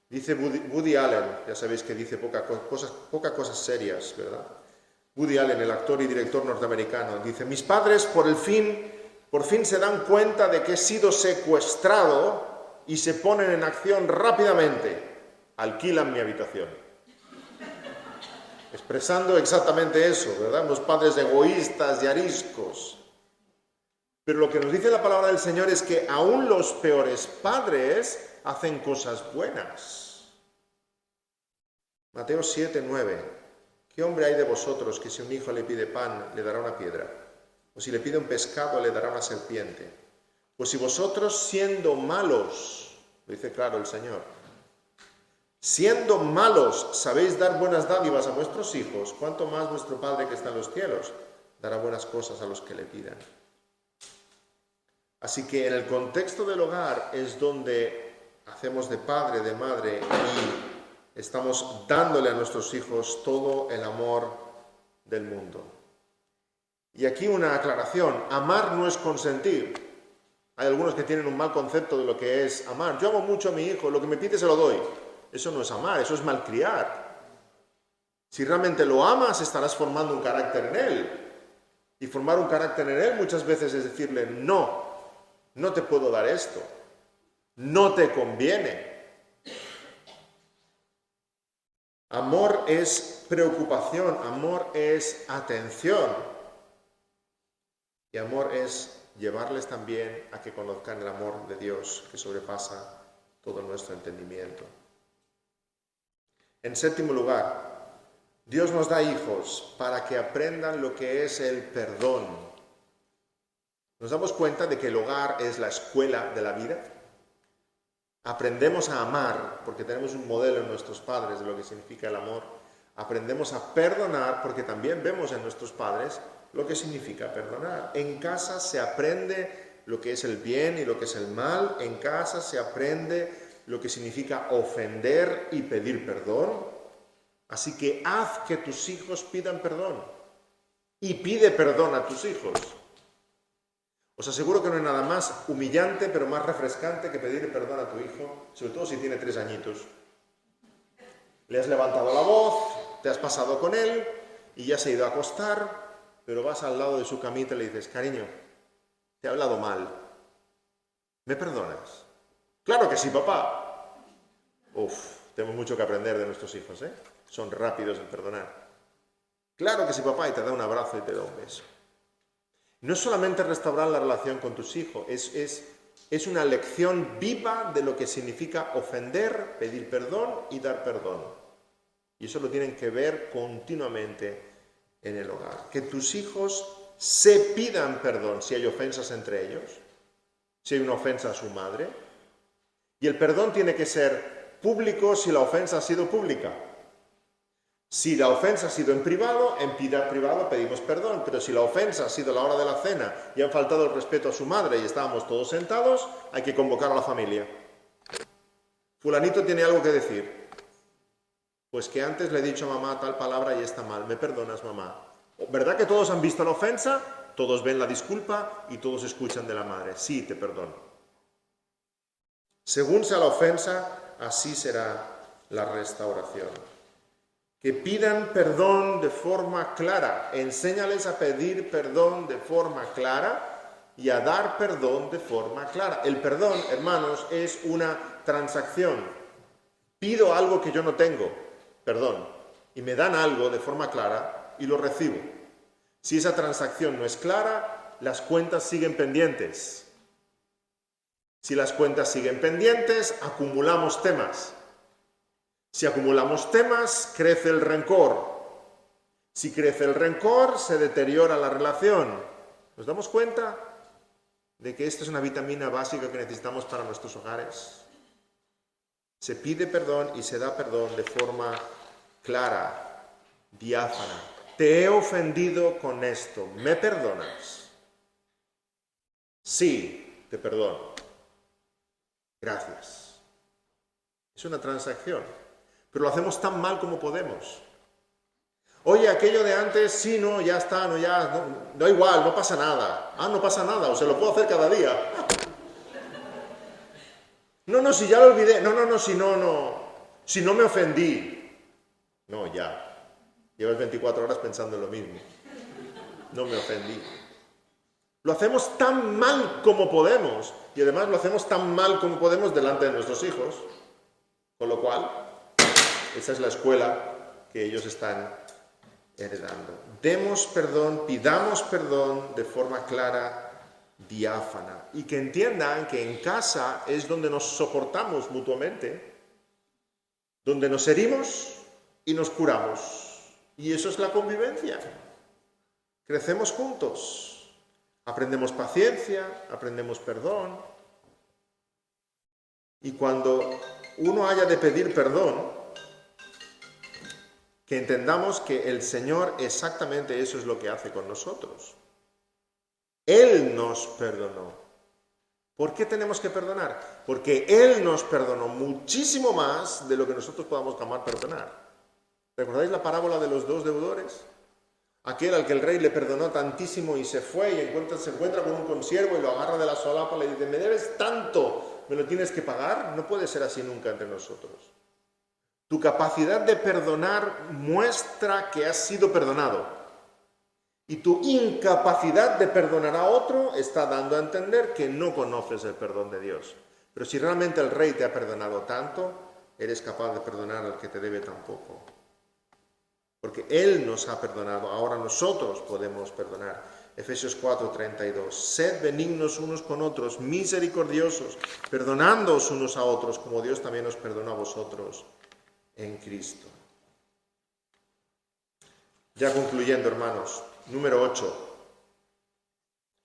Dice Woody Allen, ya sabéis que dice pocas cosas serias, ¿verdad? Woody Allen, el actor y director norteamericano, dice: mis padres por fin se dan cuenta de que he sido secuestrado y se ponen en acción rápidamente. Alquilan mi habitación. Expresando exactamente eso, ¿verdad? Unos padres egoístas y ariscos. Pero lo que nos dice la palabra del Señor es que aún los peores padres hacen cosas buenas. Mateo 7:9. ¿Qué hombre hay de vosotros que si un hijo le pide pan, le dará una piedra? O si le pide un pescado, le dará una serpiente? Pues si vosotros siendo malos, lo dice claro el Señor, siendo malos sabéis dar buenas dádivas a vuestros hijos, ¿cuánto más vuestro Padre que está en los cielos dará buenas cosas a los que le pidan? Así que en el contexto del hogar es donde hacemos de padre, de madre y estamos dándole a nuestros hijos todo el amor del mundo. Y aquí una aclaración: amar no es consentir. Hay algunos que tienen un mal concepto de lo que es amar. Yo amo mucho a mi hijo, lo que me pide se lo doy. Eso no es amar, eso es malcriar. Si realmente lo amas, estarás formando un carácter en él. Y formar un carácter en él muchas veces es decirle: no te puedo dar esto, no te conviene. Amor es preocupación, amor es atención. Y amor es llevarles también a que conozcan el amor de Dios que sobrepasa todo nuestro entendimiento. En séptimo lugar, Dios nos da hijos para que aprendan lo que es el perdón. ¿Nos damos cuenta de que el hogar es la escuela de la vida? Aprendemos a amar porque tenemos un modelo en nuestros padres de lo que significa el amor. Aprendemos a perdonar porque también vemos en nuestros padres lo que significa perdonar. En casa se aprende lo que es el bien y lo que es el mal. En casa se aprende lo que significa ofender y pedir perdón. Así que haz que tus hijos pidan perdón y pide perdón a tus hijos. Os aseguro que no hay nada más humillante, pero más refrescante que pedir perdón a tu hijo, sobre todo si tiene 3 añitos. Le has levantado la voz, te has pasado con él y ya se ha ido a acostar, pero vas al lado de su camita y le dices: cariño, te he hablado mal, ¿me perdonas? Claro que sí, papá. Tenemos mucho que aprender de nuestros hijos, ¿eh? Son rápidos en perdonar. Claro que sí, papá, y te da un abrazo y te da un beso. No es solamente restaurar la relación con tus hijos, es una lección viva de lo que significa ofender, pedir perdón y dar perdón. Y eso lo tienen que ver continuamente en el hogar. Que tus hijos se pidan perdón si hay ofensas entre ellos, si hay una ofensa a su madre. Y el perdón tiene que ser público si la ofensa ha sido pública. Si la ofensa ha sido en privado pedimos perdón, pero si la ofensa ha sido a la hora de la cena y han faltado el respeto a su madre y estábamos todos sentados, hay que convocar a la familia. Fulanito tiene algo que decir. Pues que antes le he dicho a mamá tal palabra y está mal, ¿me perdonas, mamá? ¿Verdad que todos han visto la ofensa? Todos ven la disculpa y todos escuchan de la madre. Sí, te perdono. Según sea la ofensa, así será la restauración. Que pidan perdón de forma clara. Enséñales a pedir perdón de forma clara y a dar perdón de forma clara. El perdón, hermanos, es una transacción. Pido algo que yo no tengo, perdón, y me dan algo de forma clara y lo recibo. Si esa transacción no es clara, las cuentas siguen pendientes. Si las cuentas siguen pendientes, acumulamos temas. Si acumulamos temas, crece el rencor. Si crece el rencor, se deteriora la relación. ¿Nos damos cuenta? de que esta es una vitamina básica que necesitamos para nuestros hogares. Se pide perdón y se da perdón de forma clara, diáfana. Te he ofendido con esto, ¿me perdonas? Sí, te perdono. Gracias. Es una transacción, pero lo hacemos tan mal como podemos. Oye, aquello de antes, sí, no, ya está, no, ya, no igual, no pasa nada. Ah, no pasa nada, o se lo puedo hacer cada día. No, si ya lo olvidé. No, si no me ofendí. No, ya. Llevas 24 horas pensando en lo mismo. No me ofendí. Lo hacemos tan mal como podemos. Y además lo hacemos tan mal como podemos delante de nuestros hijos. Con lo cual, esa es la escuela que ellos están heredando. Demos perdón, pidamos perdón de forma clara, diáfana. Y que entiendan que en casa es donde nos soportamos mutuamente, donde nos herimos y nos curamos. Y eso es la convivencia. Crecemos juntos. Aprendemos paciencia, aprendemos perdón. Y cuando uno haya de pedir perdón, que entendamos que el Señor exactamente eso es lo que hace con nosotros. Él nos perdonó. ¿Por qué tenemos que perdonar? Porque Él nos perdonó muchísimo más de lo que nosotros podamos jamás perdonar. ¿Recordáis la parábola de los dos deudores? Aquel al que el rey le perdonó tantísimo y se fue y se encuentra con un consiervo y lo agarra de la solapa y le dice, me debes tanto, ¿me lo tienes que pagar? No puede ser así nunca entre nosotros. Tu capacidad de perdonar muestra que has sido perdonado. Y tu incapacidad de perdonar a otro está dando a entender que no conoces el perdón de Dios. Pero si realmente el rey te ha perdonado tanto, eres capaz de perdonar al que te debe tan poco. Porque Él nos ha perdonado, ahora nosotros podemos perdonar. Efesios 4:32. Sed benignos unos con otros, misericordiosos, perdonándoos unos a otros, como Dios también os perdonó a vosotros en Cristo. Ya concluyendo, hermanos, número 8.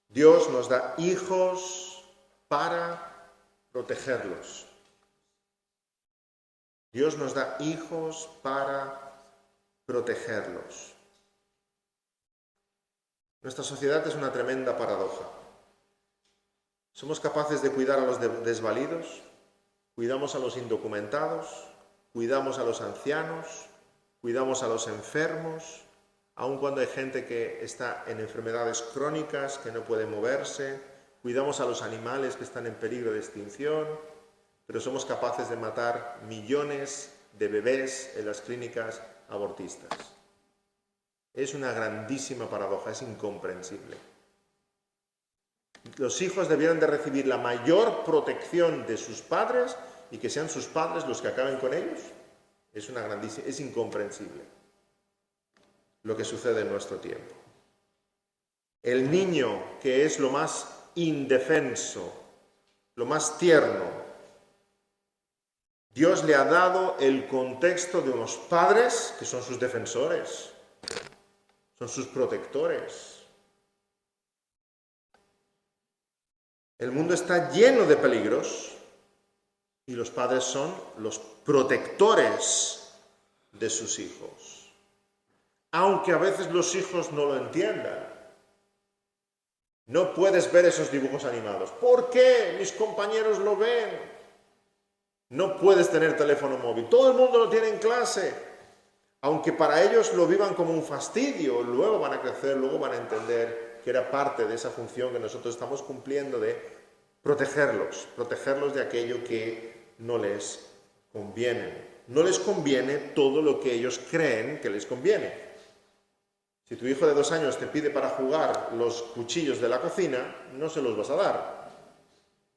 Dios nos da hijos para protegerlos. Dios nos da hijos para protegerlos. Nuestra sociedad es una tremenda paradoja. Somos capaces de cuidar a los desvalidos, cuidamos a los indocumentados, cuidamos a los ancianos, cuidamos a los enfermos, aun cuando hay gente que está en enfermedades crónicas, que no puede moverse, cuidamos a los animales que están en peligro de extinción, pero somos capaces de matar millones de bebés en las clínicas abortistas. Es una grandísima paradoja, es incomprensible. Los hijos debieran de recibir la mayor protección de sus padres y que sean sus padres los que acaben con ellos. Es incomprensible lo que sucede en nuestro tiempo. El niño, que es lo más indefenso, lo más tierno, Dios le ha dado el contexto de unos padres que son sus defensores, son sus protectores. El mundo está lleno de peligros y los padres son los protectores de sus hijos. Aunque a veces los hijos no lo entiendan. No puedes ver esos dibujos animados. ¿Por qué? Mis compañeros lo ven. No puedes tener teléfono móvil. Todo el mundo lo tiene en clase. Aunque para ellos lo vivan como un fastidio, luego van a crecer, luego van a entender que era parte de esa función que nosotros estamos cumpliendo de protegerlos de aquello que no les conviene. No les conviene todo lo que ellos creen que les conviene. Si tu hijo de 2 años te pide para jugar los cuchillos de la cocina, no se los vas a dar.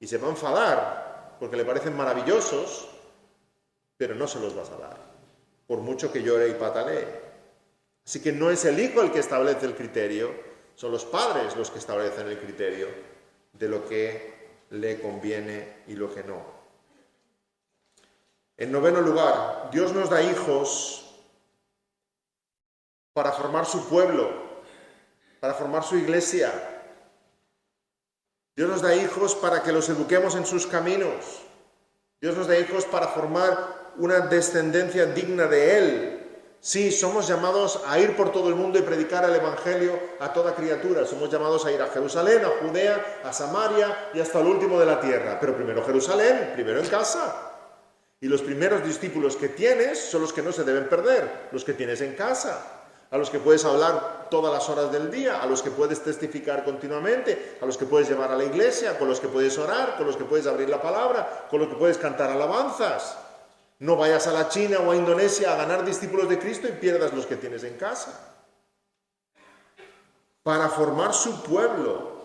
Y se va a enfadar porque le parecen maravillosos, pero no se los vas a dar, por mucho que llore y patalee. Así que no es el hijo el que establece el criterio, son los padres los que establecen el criterio de lo que le conviene y lo que no. En 9º lugar, Dios nos da hijos para formar su pueblo, para formar su iglesia. Dios nos da hijos para que los eduquemos en sus caminos. Dios nos da hijos para formar una descendencia digna de Él. Sí, somos llamados a ir por todo el mundo y predicar el Evangelio a toda criatura. Somos llamados a ir a Jerusalén, a Judea, a Samaria y hasta el último de la tierra. Pero primero Jerusalén, primero en casa. Y los primeros discípulos que tienes son los que no se deben perder, los que tienes en casa. A los que puedes hablar todas las horas del día, a los que puedes testificar continuamente, a los que puedes llevar a la iglesia, con los que puedes orar, con los que puedes abrir la palabra, con los que puedes cantar alabanzas. No vayas a la China o a Indonesia a ganar discípulos de Cristo y pierdas los que tienes en casa. Para formar su pueblo.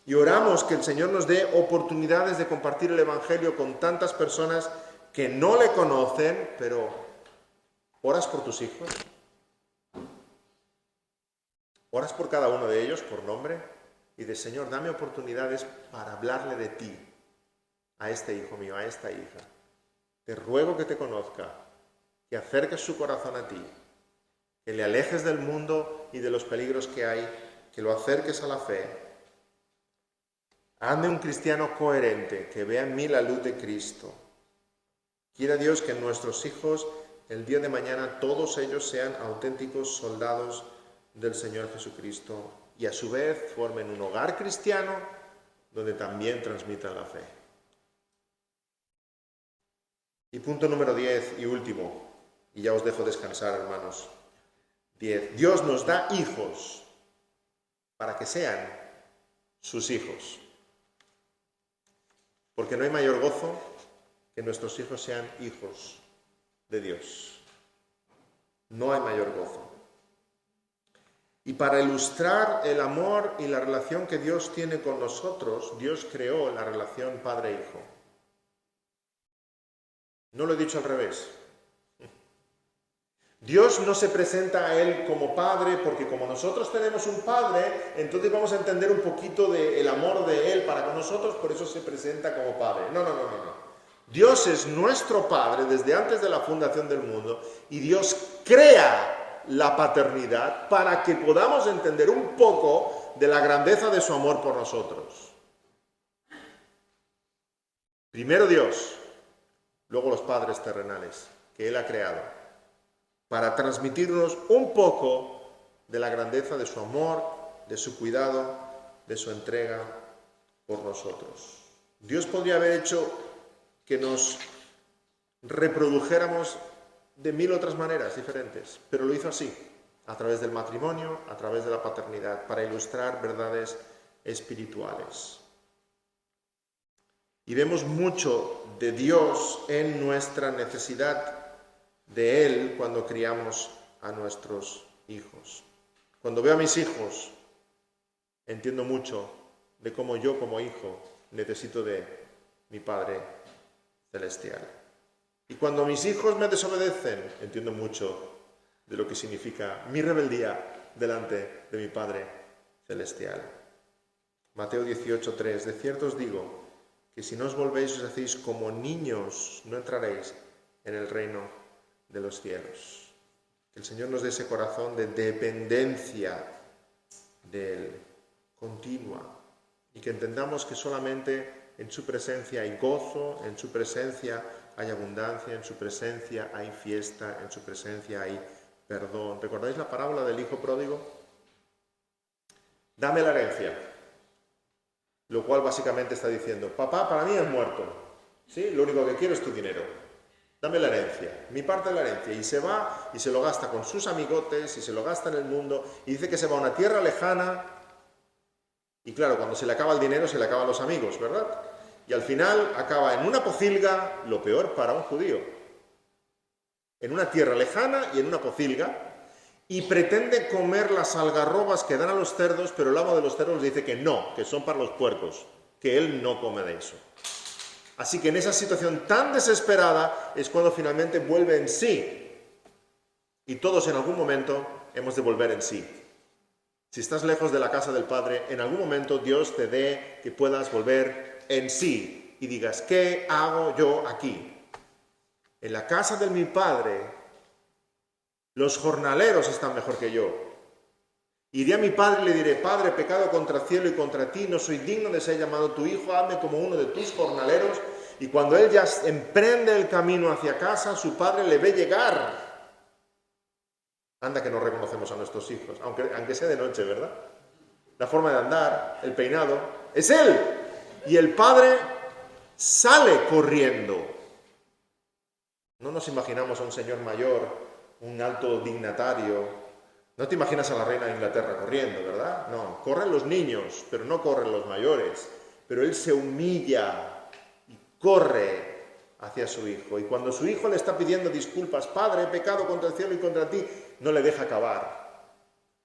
Y oramos que el Señor nos dé oportunidades de compartir el Evangelio con tantas personas que no le conocen, pero ¿oras por tus hijos? Oras por cada uno de ellos por nombre y de Señor, dame oportunidades para hablarle de ti a este hijo mío, a esta hija. Te ruego que te conozca, que acerques su corazón a ti, que le alejes del mundo y de los peligros que hay, que lo acerques a la fe. Hazme un cristiano coherente, que vea en mí la luz de Cristo. Quiera Dios que nuestros hijos, el día de mañana, todos ellos sean auténticos soldados del Señor Jesucristo y a su vez formen un hogar cristiano donde también transmitan la fe. Y punto número 10 y último, y ya os dejo descansar, hermanos. 10. Dios nos da hijos para que sean sus hijos. Porque no hay mayor gozo que nuestros hijos sean hijos de Dios. No hay mayor gozo. Y para ilustrar el amor y la relación que Dios tiene con nosotros, Dios creó la relación padre-hijo. No lo he dicho al revés. Dios no se presenta a Él como Padre porque como nosotros tenemos un Padre, entonces vamos a entender un poquito del amor de Él para con nosotros, por eso se presenta como Padre. No. Dios es nuestro Padre desde antes de la fundación del mundo y Dios crea la paternidad para que podamos entender un poco de la grandeza de su amor por nosotros. Primero Dios, luego los padres terrenales que Él ha creado, para transmitirnos un poco de la grandeza de su amor, de su cuidado, de su entrega por nosotros. Dios podría haber hecho que nos reprodujéramos de 1000 otras maneras diferentes, pero lo hizo así, a través del matrimonio, a través de la paternidad, para ilustrar verdades espirituales. Y vemos mucho de Dios en nuestra necesidad de Él cuando criamos a nuestros hijos. Cuando veo a mis hijos, entiendo mucho de cómo yo como hijo necesito de mi Padre Celestial. Y cuando mis hijos me desobedecen, entiendo mucho de lo que significa mi rebeldía delante de mi Padre Celestial. Mateo 18:3, de cierto os digo que si no os volvéis y os hacéis como niños, no entraréis en el reino de los cielos. Que el Señor nos dé ese corazón de dependencia de Él, continua, y que entendamos que solamente en su presencia hay gozo, en su presencia hay abundancia, en su presencia hay fiesta, en su presencia hay perdón. ¿Recordáis la parábola del hijo pródigo? Dame la herencia. Lo cual básicamente está diciendo, papá, para mí es muerto. ¿Sí? Lo único que quiero es tu dinero. Dame la herencia, mi parte de la herencia. Y se va y se lo gasta con sus amigotes y se lo gasta en el mundo. Y dice que se va a una tierra lejana. Y claro, cuando se le acaba el dinero, se le acaban los amigos, ¿verdad? Y al final acaba en una pocilga, lo peor para un judío. En una tierra lejana y en una pocilga. Y pretende comer las algarrobas que dan a los cerdos, pero el amo de los cerdos dice que no, que son para los puercos, que él no come de eso. Así que en esa situación tan desesperada es cuando finalmente vuelve en sí. Y todos en algún momento hemos de volver en sí. Si estás lejos de la casa del Padre, en algún momento Dios te dé que puedas volver en sí y digas, ¿qué hago yo aquí? En la casa de mi Padre, los jornaleros están mejor que yo. Iré a mi padre y le diré, Padre, he pecado contra el cielo y contra ti, no soy digno de ser llamado tu hijo, hazme como uno de tus jornaleros. Y cuando él ya emprende el camino hacia casa, su padre le ve llegar. Anda que no reconocemos a nuestros hijos, aunque sea de noche, ¿verdad? La forma de andar, el peinado, es él. Y el padre sale corriendo. No nos imaginamos a un señor mayor, un alto dignatario. No te imaginas a la reina de Inglaterra corriendo, ¿verdad? No, corren los niños, pero no corren los mayores. Pero él se humilla y corre hacia su hijo. Y cuando su hijo le está pidiendo disculpas, Padre, he pecado contra el cielo y contra ti, no le deja acabar.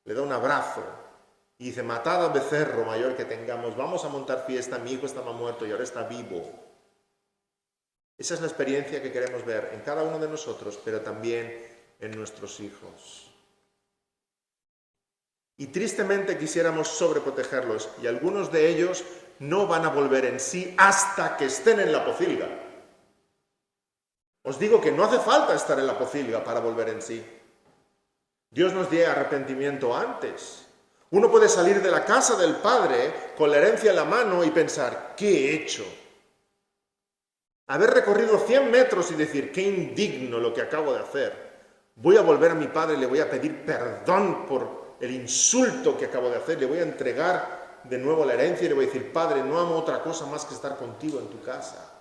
Le da un abrazo y dice, matad al becerro mayor que tengamos, vamos a montar fiesta, mi hijo estaba muerto y ahora está vivo. Esa es la experiencia que queremos ver en cada uno de nosotros, pero también en nuestros hijos. Y tristemente quisiéramos sobreprotegerlos, y algunos de ellos no van a volver en sí hasta que estén en la pocilga. Os digo que no hace falta estar en la pocilga para volver en sí. Dios nos dé arrepentimiento antes. Uno puede salir de la casa del Padre con la herencia en la mano y pensar, ¿qué he hecho? Haber recorrido 100 metros y decir, qué indigno lo que acabo de hacer. Voy a volver a mi Padre y le voy a pedir perdón por el insulto que acabo de hacer, le voy a entregar de nuevo la herencia y le voy a decir, Padre, no amo otra cosa más que estar contigo en tu casa.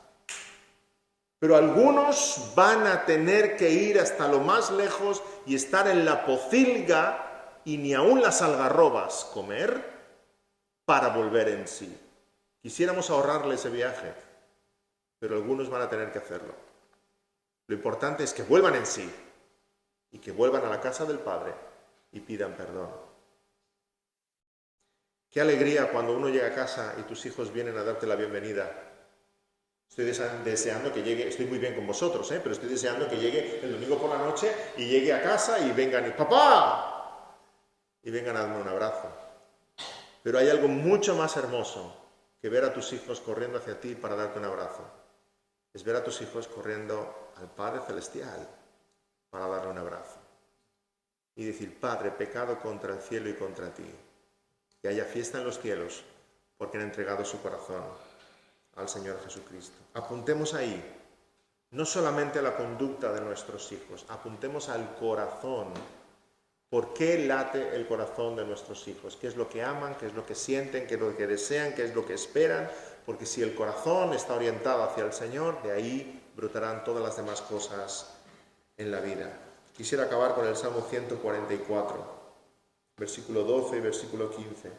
Pero algunos van a tener que ir hasta lo más lejos y estar en la pocilga y ni aun las algarrobas comer para volver en sí. Quisiéramos ahorrarle ese viaje, pero algunos van a tener que hacerlo. Lo importante es que vuelvan en sí y que vuelvan a la casa del Padre y pidan perdón. Qué alegría cuando uno llega a casa y tus hijos vienen a darte la bienvenida. Estoy deseando que llegue, estoy muy bien con vosotros, pero estoy deseando que llegue el domingo por la noche y llegue a casa y vengan y ¡papá! Y vengan a darme un abrazo. Pero hay algo mucho más hermoso que ver a tus hijos corriendo hacia ti para darte un abrazo. Es ver a tus hijos corriendo al Padre Celestial para darle un abrazo. Y decir, Padre, pecado contra el cielo y contra ti. Que haya fiesta en los cielos, porque han entregado su corazón al Señor Jesucristo. Apuntemos ahí, no solamente a la conducta de nuestros hijos, apuntemos al corazón. ¿Por qué late el corazón de nuestros hijos? ¿Qué es lo que aman? ¿Qué es lo que sienten? ¿Qué es lo que desean? ¿Qué es lo que esperan? Porque si el corazón está orientado hacia el Señor, de ahí brotarán todas las demás cosas en la vida. Quisiera acabar con el Salmo 144, versículo 12 y versículo 15.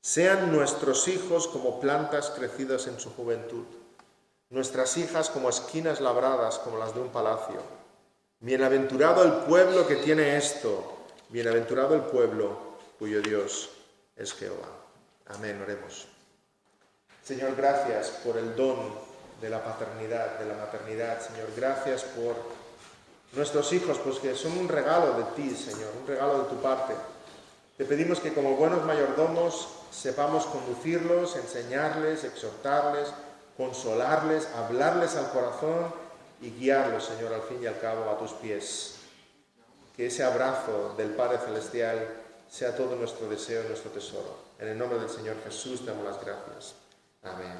Sean nuestros hijos como plantas crecidas en su juventud, nuestras hijas como esquinas labradas como las de un palacio. Bienaventurado el pueblo que tiene esto, bienaventurado el pueblo cuyo Dios es Jehová. Amén, oremos. Señor, gracias por el don de la paternidad, de la maternidad. Señor, gracias por nuestros hijos, pues que son un regalo de ti, Señor, un regalo de tu parte. Te pedimos que como buenos mayordomos sepamos conducirlos, enseñarles, exhortarles, consolarles, hablarles al corazón y guiarlos, Señor, al fin y al cabo a tus pies. Que ese abrazo del Padre Celestial sea todo nuestro deseo y nuestro tesoro. En el nombre del Señor Jesús te damos las gracias. Amén.